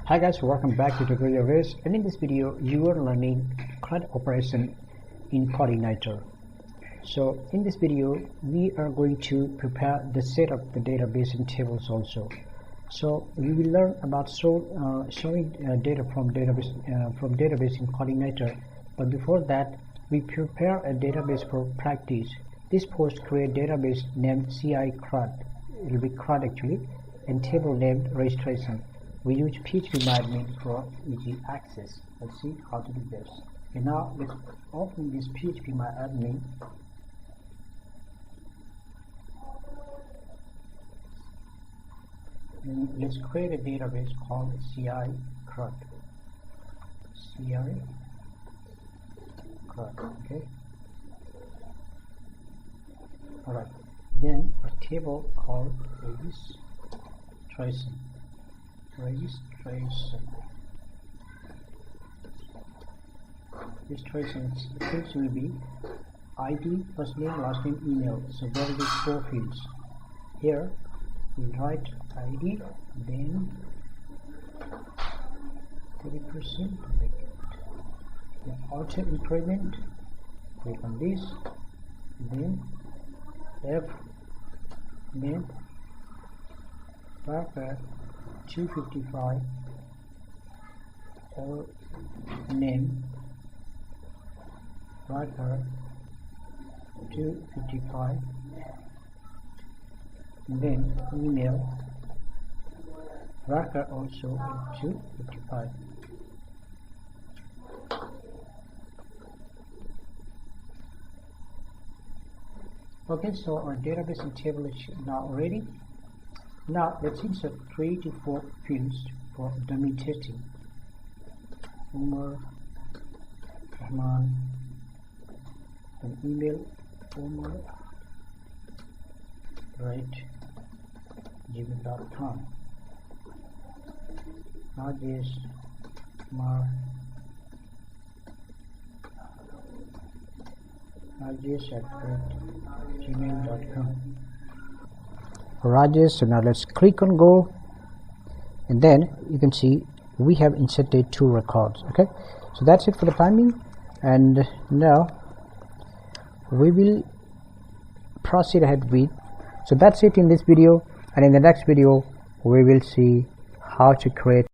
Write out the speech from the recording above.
Hi guys, welcome back to Tutorial Race, and in this video you are learning CRUD operation in CodeIgniter. So in this video we are going to prepare the set of the database and tables also. So we will learn about showing data from database in CodeIgniter, but before that we prepare a database for practice. This post create database named CRUD. It will be CRUD actually, and table named registration. We use phpMyAdmin for easy access. Let's see how to do this. Okay, now let's open this phpMyAdmin. And let's create a database called CRUD. Okay. Alright. Then a table called registration. Registration fields will be ID, first name, last name, email. So there will be 4 fields. Here we write ID, then 30%. The auto increment. Click on this. Then F name Parker 255 or name Parker 255, then email Parker also 255. Okay, so our database and table is now ready. Now let's insert 3 to 4 fields for dummy testing. Umar, Rahman, and email Umar @gmail.com. Rajesh Kumar @gmail.com. Rajesh. So now let's click on go, and then you can see we have inserted 2 records. Okay, so that's it for the timing, and now we will proceed ahead with. So that's it in this video, and in the next video we will see how to create